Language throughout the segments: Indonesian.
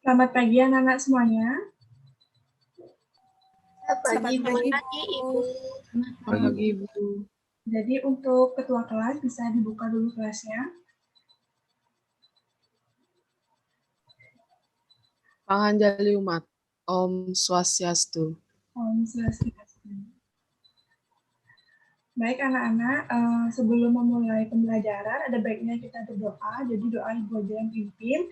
Selamat pagi anak-anak semuanya. Selamat pagi, Ibu. Selamat pagi, Ibu. Jadi untuk ketua kelas bisa dibuka dulu kelasnya. Panganjali umat. Om Swastiastu. Om Swastiastu. Baik anak-anak, sebelum memulai pembelajaran ada baiknya kita berdoa. Jadi doa Ibu aja yang pimpin.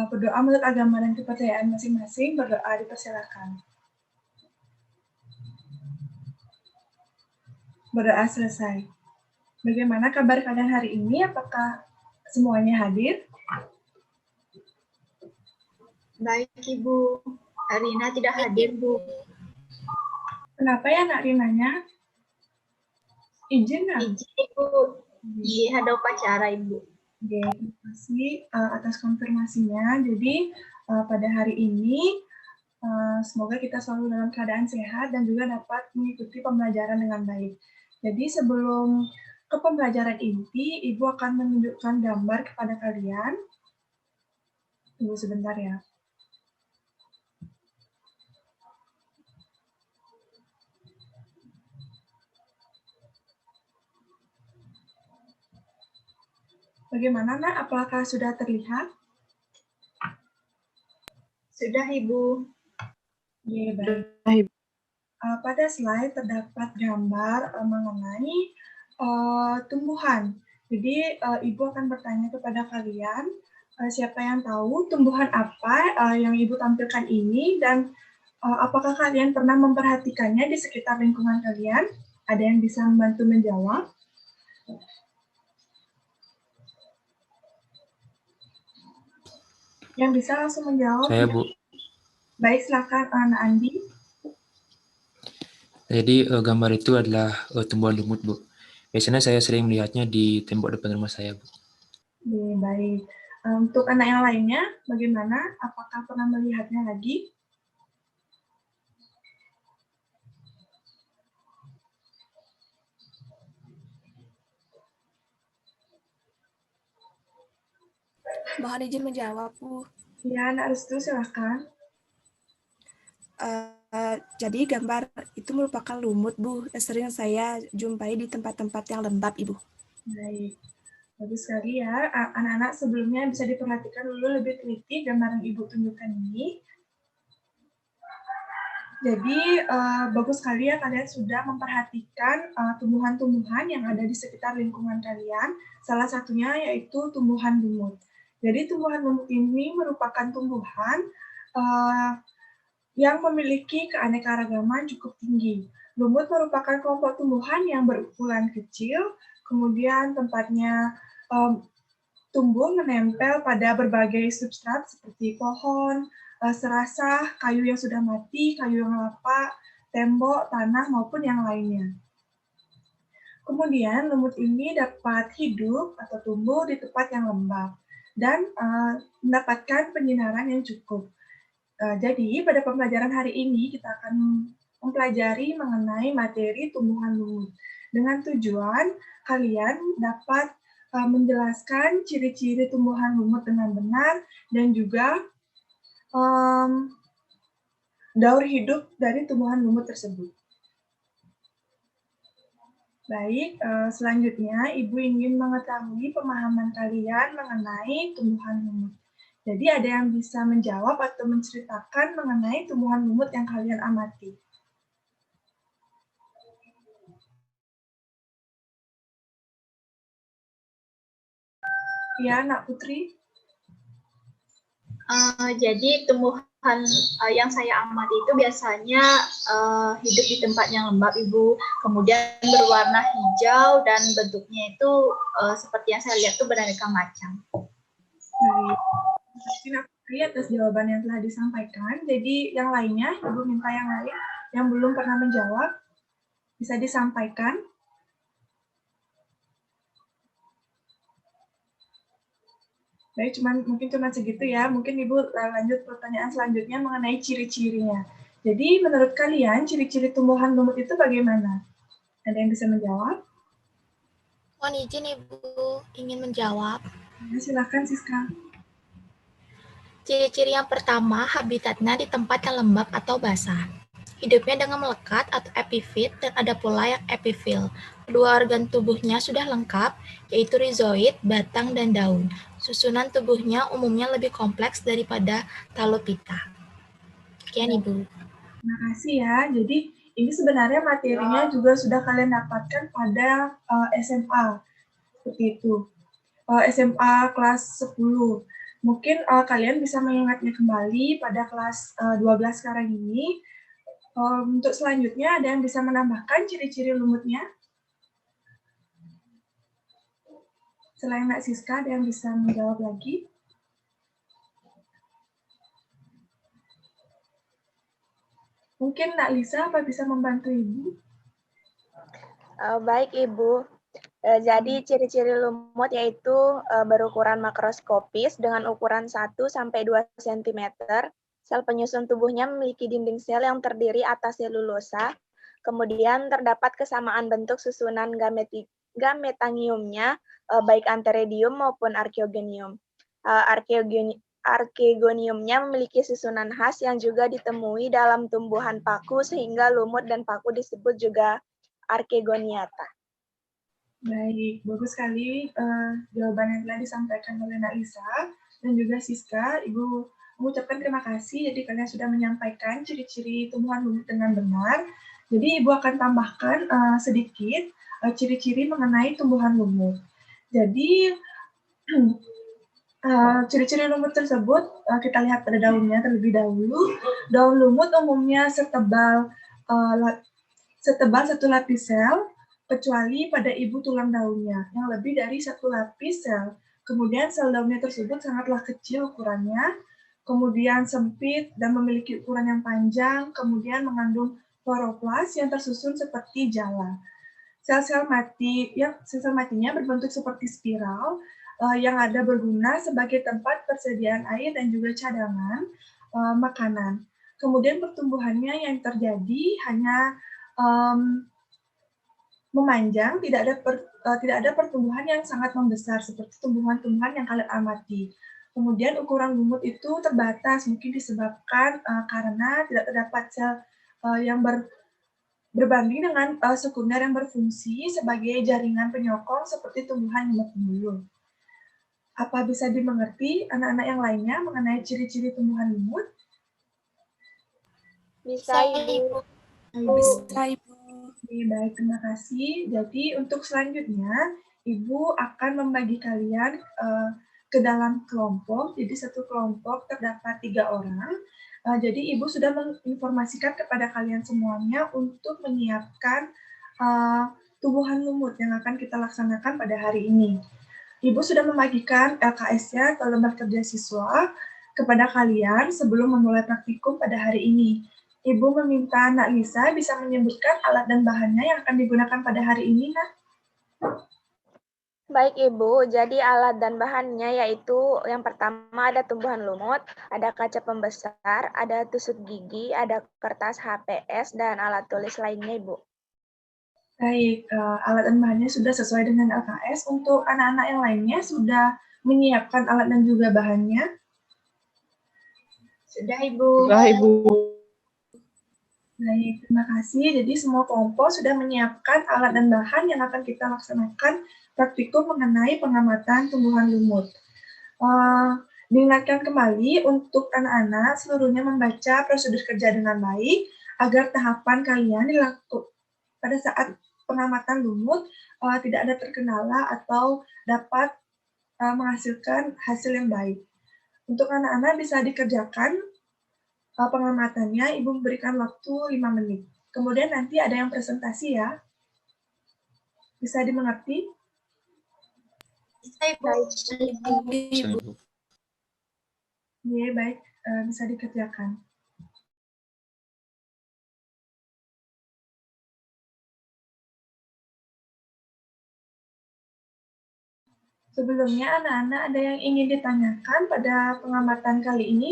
Berdoa menurut agama dan kepercayaan masing-masing. Berdoa dipersilakan. Berdoa selesai. Bagaimana kabar kalian hari ini? Apakah semuanya hadir? Baik, Ibu. Rina tidak hadir, Bu. Kenapa ya Nak Rinanya? Izin nggak? Izin, Ibu. Ada upacara, Ibu. Oke, terima kasih atas konfirmasinya. Jadi pada hari ini semoga kita selalu dalam keadaan sehat dan juga dapat mengikuti pembelajaran dengan baik. Jadi sebelum ke pembelajaran inti, Ibu akan menunjukkan gambar kepada kalian. Tunggu sebentar ya. Bagaimana, Nak? Apakah sudah terlihat? Sudah, Ibu. Ya, baik. Pada slide terdapat gambar mengenai tumbuhan. Jadi, Ibu akan bertanya kepada kalian, siapa yang tahu tumbuhan apa yang Ibu tampilkan ini, dan apakah kalian pernah memperhatikannya di sekitar lingkungan kalian? Ada yang bisa membantu menjawab? Yang bisa langsung menjawab? Saya, Bu. Baik, silakan Anak Andi. Jadi gambar itu adalah tumbuhan lumut, Bu. Biasanya saya sering melihatnya di tembok depan rumah saya, Bu. Baik. Untuk anak yang lainnya, bagaimana? Apakah pernah melihatnya lagi? Mohon izin menjawab, Bu. Ya, Anak Restu, silakan. Jadi gambar itu merupakan lumut, Bu. Sering saya jumpai di tempat-tempat yang lembab, Ibu. Baik. Bagus sekali ya. Anak-anak sebelumnya bisa diperhatikan dulu lebih teliti gambar yang Ibu tunjukkan ini. Jadi, bagus sekali ya kalian sudah memperhatikan tumbuhan-tumbuhan yang ada di sekitar lingkungan kalian. Salah satunya yaitu tumbuhan lumut. Jadi, tumbuhan lumut ini merupakan tumbuhan yang memiliki keanekaragaman cukup tinggi. Lumut merupakan kelompok tumbuhan yang berukuran kecil, kemudian tempatnya tumbuh menempel pada berbagai substrat seperti pohon, serasah, kayu yang sudah mati, kayu yang lapak, tembok, tanah, maupun yang lainnya. Kemudian lumut ini dapat hidup atau tumbuh di tempat yang lembab dan mendapatkan penyinaran yang cukup. Jadi pada pembelajaran hari ini kita akan mempelajari mengenai materi tumbuhan lumut dengan tujuan kalian dapat menjelaskan ciri-ciri tumbuhan lumut dengan benar dan juga daur hidup dari tumbuhan lumut tersebut. Baik, selanjutnya Ibu ingin mengetahui pemahaman kalian mengenai tumbuhan lumut. Jadi ada yang bisa menjawab atau menceritakan mengenai tumbuhan lumut yang kalian amati. Ya, Nak Putri. Jadi tumbuhan yang saya amati itu biasanya hidup di tempat yang lembab, Ibu. Kemudian berwarna hijau dan bentuknya itu seperti yang saya lihat itu beraneka macam. Baik. Terima kasih Nak Putri atas jawaban yang telah disampaikan. Jadi yang lainnya, Ibu minta yang lain yang belum pernah menjawab bisa disampaikan. Baik, mungkin cuma segitu ya. Mungkin Ibu lanjut pertanyaan selanjutnya mengenai ciri-cirinya. Jadi menurut kalian ciri-ciri tumbuhan lumut itu bagaimana? Ada yang bisa menjawab? Mohon izin Ibu ingin menjawab. Ya, silakan Siska. Ciri-ciri yang pertama, habitatnya di tempat yang lembab atau basah. Hidupnya dengan melekat atau epifit dan ada pula yang epifil. Kedua organ tubuhnya sudah lengkap, yaitu rizoid, batang, dan daun. Susunan tubuhnya umumnya lebih kompleks daripada Talopita. Sekian, Ibu. Terima kasih ya. Jadi ini sebenarnya materinya juga sudah kalian dapatkan pada SMA. Seperti itu. SMA kelas 10. Mungkin kalian bisa mengingatnya kembali pada kelas 12 sekarang ini. Untuk selanjutnya, ada yang bisa menambahkan ciri-ciri lumutnya? Selain Mbak Siska, ada yang bisa menjawab lagi? Mungkin Mbak Lisa, apa bisa membantu Ibu? Baik, Ibu. Jadi ciri-ciri lumut yaitu berukuran makroskopis dengan ukuran 1-2 cm. Sel penyusun tubuhnya memiliki dinding sel yang terdiri atas selulosa. Kemudian terdapat kesamaan bentuk susunan gametangiumnya, baik antheridium maupun archeogonium. Archegoniumnya memiliki susunan khas yang juga ditemui dalam tumbuhan paku, sehingga lumut dan paku disebut juga Archegoniata. Baik, bagus sekali jawaban yang telah disampaikan oleh Mbak Lisa dan juga Siska. Ibu mengucapkan terima kasih, jadi kalian sudah menyampaikan ciri-ciri tumbuhan lumut dengan benar. Jadi Ibu akan tambahkan sedikit ciri-ciri mengenai tumbuhan lumut. Jadi ciri-ciri lumut tersebut kita lihat pada daunnya terlebih dahulu. Daun lumut umumnya setebal satu lapis sel, kecuali pada ibu tulang daunnya yang lebih dari 1 lapis sel. Kemudian sel daunnya tersebut sangatlah kecil ukurannya, kemudian sempit dan memiliki ukuran yang panjang, kemudian mengandung kloroplas yang tersusun seperti jala. Sel-sel matinya berbentuk seperti spiral yang ada berguna sebagai tempat persediaan air dan juga cadangan makanan. Kemudian pertumbuhannya yang terjadi hanya memanjang, tidak ada pertumbuhan yang sangat membesar seperti tumbuhan-tumbuhan yang kalian amati. Kemudian ukuran lumut itu terbatas, mungkin disebabkan karena tidak terdapat sel yang berbanding dengan sekunder yang berfungsi sebagai jaringan penyokong seperti tumbuhan yang berpembuluh. Apa bisa dimengerti anak-anak yang lainnya mengenai ciri-ciri tumbuhan lumut? Bisa, Ibu. Bisa, Ibu. Oke, baik, terima kasih. Jadi untuk selanjutnya, Ibu akan membagi kalian ke dalam kelompok. Jadi satu kelompok terdapat 3 orang. Jadi Ibu sudah menginformasikan kepada kalian semuanya untuk menyiapkan tumbuhan lumut yang akan kita laksanakan pada hari ini. Ibu sudah membagikan LKS-nya atau lembar kerja siswa kepada kalian sebelum memulai praktikum pada hari ini. Ibu meminta Nak Lisa bisa menyebutkan alat dan bahannya yang akan digunakan pada hari ini, Nak. Baik, Ibu. Jadi alat dan bahannya yaitu yang pertama ada tumbuhan lumut, ada kaca pembesar, ada tusuk gigi, ada kertas HPS, dan alat tulis lainnya, Ibu. Baik, alat dan bahannya sudah sesuai dengan LKS. Untuk anak-anak yang lainnya sudah menyiapkan alat dan juga bahannya? Sudah, Ibu. Sudah, Ibu. Baik, terima kasih. Jadi semua kelompok sudah menyiapkan alat dan bahan yang akan kita laksanakan praktikum mengenai pengamatan tumbuhan lumut. Diingatkan kembali untuk anak-anak seluruhnya membaca prosedur kerja dengan baik agar tahapan kalian dilakukan pada saat pengamatan lumut tidak ada terkendala atau dapat menghasilkan hasil yang baik. Untuk anak-anak bisa dikerjakan pengamatannya, Ibu memberikan waktu 5 menit. Kemudian nanti ada yang presentasi ya. Bisa dimengerti? Bisa, Ibu. Ibu. Iya, baik. Bisa dikerjakan. Sebelumnya, anak-anak ada yang ingin ditanyakan pada pengamatan kali ini?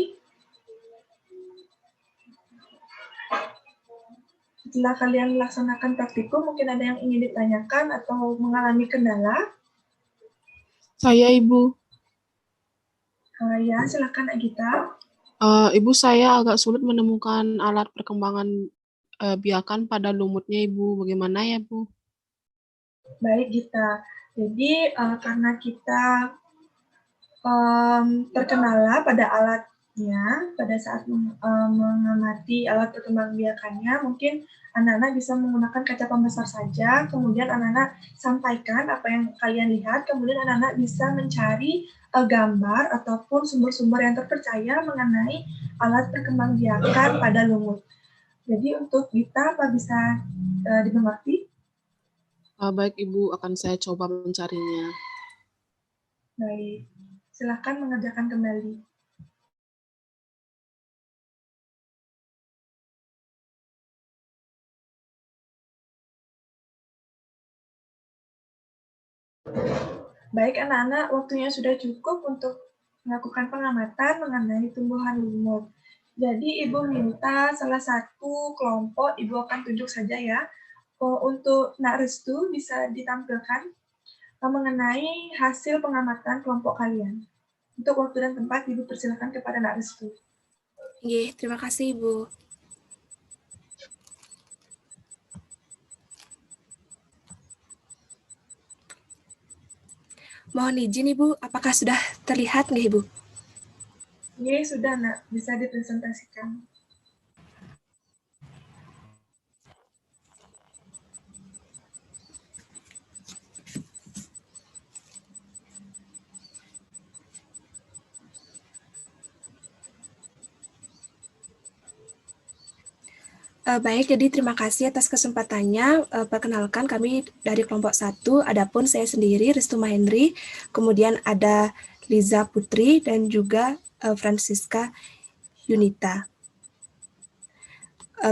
Setelah kalian melaksanakan praktikum, mungkin ada yang ingin ditanyakan atau mengalami kendala? Saya, Ibu. Ya, silakan Agita. Ibu, saya agak sulit menemukan alat perkembangan biakan pada lumutnya, Ibu. Bagaimana ya, Bu? Baik, Gita. Jadi, karena kita terkenallah pada alatnya, pada saat mengamati alat perkembangbiakannya, mungkin anak-anak bisa menggunakan kaca pembesar saja, kemudian anak-anak sampaikan apa yang kalian lihat, kemudian anak-anak bisa mencari gambar ataupun sumber-sumber yang terpercaya mengenai alat perkembangbiakan pada lumut. Jadi untuk kita apa bisa dimengerti? Baik, Ibu, akan saya coba mencarinya. Baik, silakan mengerjakan kembali. Baik anak-anak, waktunya sudah cukup untuk melakukan pengamatan mengenai tumbuhan lumut. Jadi Ibu minta salah satu kelompok, Ibu akan tunjuk saja ya. Untuk Nak Restu bisa ditampilkan mengenai hasil pengamatan kelompok kalian. Untuk waktu dan tempat, Ibu persilakan kepada Nak Restu. Terima kasih Ibu. Mohon izin Ibu, apakah sudah terlihat nggih Ibu? Sudah Nak, bisa dipresentasikan. Baik, jadi terima kasih atas kesempatannya. Perkenalkan kami dari kelompok 1, adapun saya sendiri Restu Mahendri, kemudian ada Liza Putri dan juga Francisca Yunita.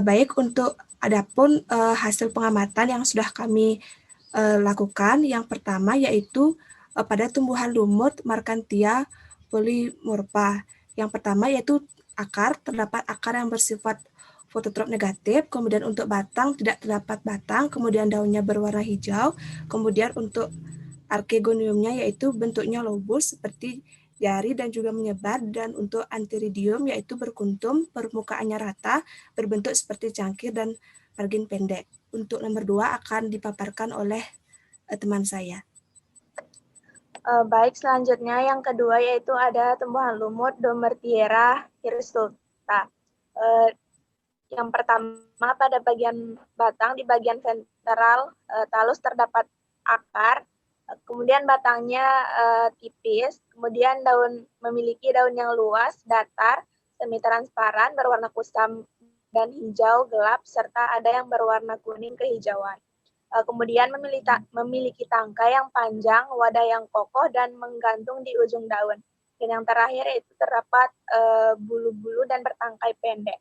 Baik, untuk adapun hasil pengamatan yang sudah kami lakukan, yang pertama yaitu pada tumbuhan lumut Markhantia polymorpha. Yang pertama yaitu akar, terdapat akar yang bersifat fototrop negatif, kemudian untuk batang tidak terdapat batang, kemudian daunnya berwarna hijau, kemudian untuk archegoniumnya yaitu bentuknya lobus seperti jari dan juga menyebar, dan untuk antheridium yaitu berkuntum, permukaannya rata, berbentuk seperti cangkir dan margin pendek. Untuk nomor 2 akan dipaparkan oleh teman saya. Baik, selanjutnya yang kedua yaitu ada tumbuhan lumut Domertiera hirsuta. Yang pertama pada bagian batang, di bagian ventral talus terdapat akar, kemudian batangnya tipis, kemudian memiliki daun yang luas, datar, semi transparan, berwarna kusam dan hijau gelap, serta ada yang berwarna kuning kehijauan. Kemudian memiliki tangkai yang panjang, wadah yang kokoh, dan menggantung di ujung daun. Dan yang terakhir itu terdapat bulu-bulu dan bertangkai pendek.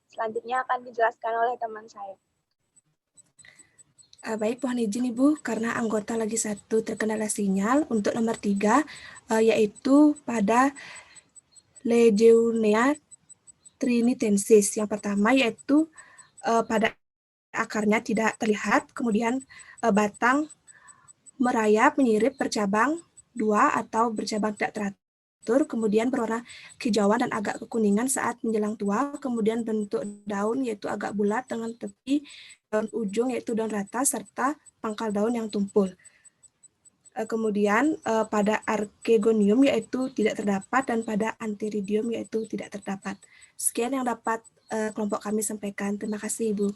Selanjutnya akan dijelaskan oleh teman saya. Baik, mohon izin Ibu, karena anggota lagi satu terkendala sinyal. Untuk nomor 3, yaitu pada Legionella trinitensis. Yang pertama yaitu pada akarnya tidak terlihat, kemudian batang merayap, menyirip, bercabang 2 atau bercabang tidak teratur, kemudian berwarna kehijauan dan agak kekuningan saat menjelang tua, kemudian bentuk daun yaitu agak bulat dengan tepi daun ujung yaitu daun rata, serta pangkal daun yang tumpul. Kemudian pada archegonium yaitu tidak terdapat, dan pada antheridium yaitu tidak terdapat. Sekian yang dapat kelompok kami sampaikan. Terima kasih Ibu.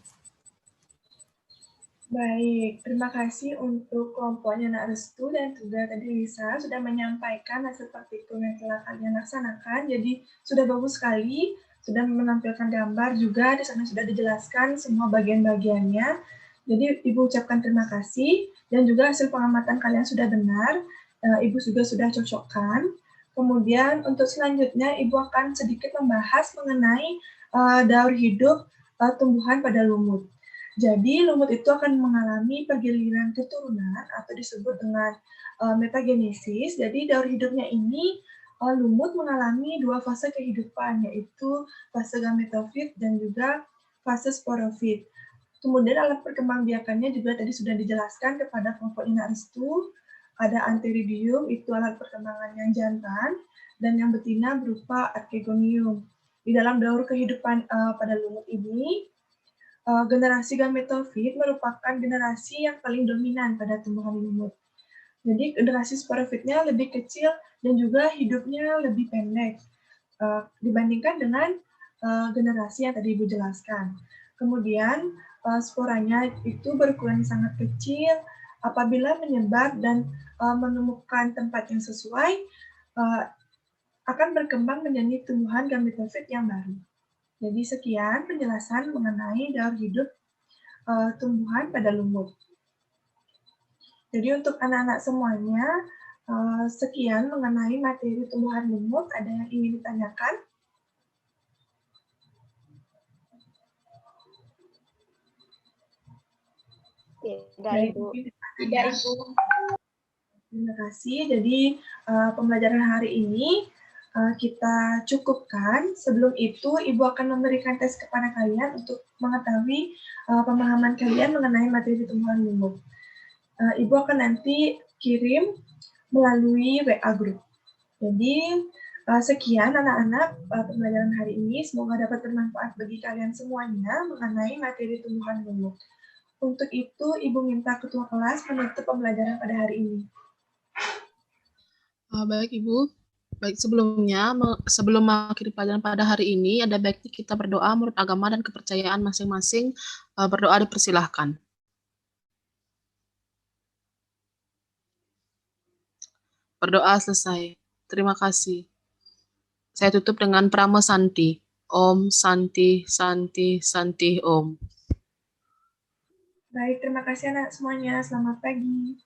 Baik, terima kasih untuk kelompoknya Nak Restu dan juga tadi Lisa sudah menyampaikan hasil praktikum yang telah kalian laksanakan. Jadi sudah bagus sekali, sudah menampilkan gambar juga, di sana sudah dijelaskan semua bagian-bagiannya. Jadi Ibu ucapkan terima kasih, dan juga hasil pengamatan kalian sudah benar, Ibu juga sudah cocokkan. Kemudian untuk selanjutnya Ibu akan sedikit membahas mengenai daur hidup tumbuhan pada lumut. Jadi lumut itu akan mengalami pergiliran keturunan atau disebut dengan metagenesis. Jadi daur hidupnya ini lumut mengalami 2 fase kehidupan, yaitu fase gametofit dan juga fase sporofit. Kemudian alat perkembangbiakannya juga tadi sudah dijelaskan kepada kelompok Ina Restu. Ada antheridium, itu alat perkembangan yang jantan, dan yang betina berupa Archegonium. Di dalam daur kehidupan pada lumut ini, generasi gametofit merupakan generasi yang paling dominan pada tumbuhan lumut. Jadi generasi sporofitnya lebih kecil dan juga hidupnya lebih pendek dibandingkan dengan generasi yang tadi Ibu jelaskan. Kemudian sporanya itu berukuran sangat kecil, apabila menyebar dan menemukan tempat yang sesuai, akan berkembang menjadi tumbuhan gametofit yang baru. Jadi sekian penjelasan mengenai daur hidup tumbuhan pada lumut. Jadi untuk anak-anak semuanya, sekian mengenai materi tumbuhan lumut. Ada yang ingin ditanyakan? Tidak, Ibu. Tidak, Ibu. Terima kasih. Jadi pembelajaran hari ini kita cukupkan. Sebelum itu, Ibu akan memberikan tes kepada kalian untuk mengetahui pemahaman kalian mengenai materi tumbuhan lumut. Ibu akan nanti kirim melalui WA Group. Jadi sekian anak-anak pembelajaran hari ini. Semoga dapat bermanfaat bagi kalian semuanya mengenai materi tumbuhan lumut. Untuk itu, Ibu minta ketua kelas menutup pembelajaran pada hari ini. Baik Ibu, baik sebelumnya, sebelum mengakhiri pelajaran pada hari ini, ada baiknya kita berdoa menurut agama dan kepercayaan masing-masing. Berdoa dipersilahkan. Berdoa selesai. Terima kasih. Saya tutup dengan Prama Santi. Om Santi, Santi, Santi, Om. Baik, terima kasih anak semuanya. Selamat pagi.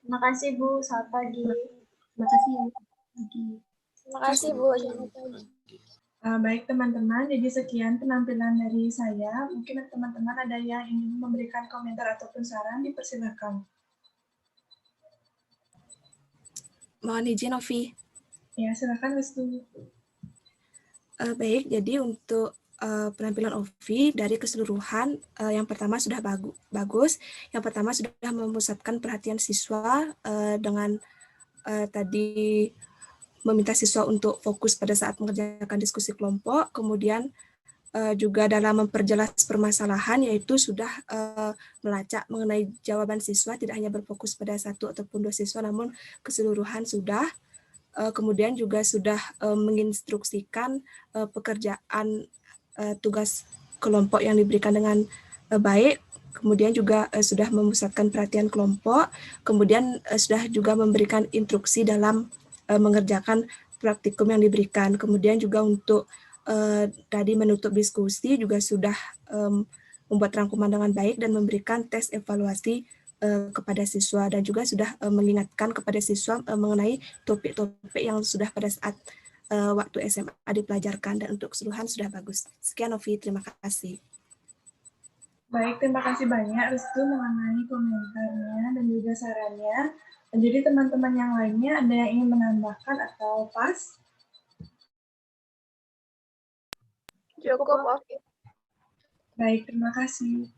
Terima kasih, Bu. Selamat pagi. Terima kasih. Pagi. Terima kasih, Bu. Selamat pagi. Baik teman-teman, jadi sekian penampilan dari saya. Mungkin teman-teman ada yang ingin memberikan komentar ataupun saran, dipersilakan. Mohon izin, Novi. Ya, silakan Restu. Baik, jadi untuk penampilan Ovi dari keseluruhan, yang pertama sudah bagus. Yang pertama sudah memusatkan perhatian siswa dengan tadi meminta siswa untuk fokus pada saat mengerjakan diskusi kelompok, kemudian juga dalam memperjelas permasalahan, yaitu sudah melacak mengenai jawaban siswa, tidak hanya berfokus pada satu ataupun dua siswa, namun keseluruhan sudah. Kemudian juga sudah menginstruksikan pekerjaan tugas kelompok yang diberikan dengan baik, kemudian juga sudah memusatkan perhatian kelompok, kemudian sudah juga memberikan instruksi dalam mengerjakan praktikum yang diberikan. Kemudian juga untuk tadi menutup diskusi juga sudah membuat rangkuman dengan baik dan memberikan tes evaluasi kepada siswa, dan juga sudah mengingatkan kepada siswa mengenai topik-topik yang sudah pada saat waktu SMA dipelajarkan, dan untuk keseluruhan sudah bagus. Sekian Novi, terima kasih. Baik, terima kasih banyak Restu mengenai komentarnya dan juga sarannya. Jadi teman-teman yang lainnya ada yang ingin menambahkan atau pas? Cukup, Ovi. Baik, terima kasih.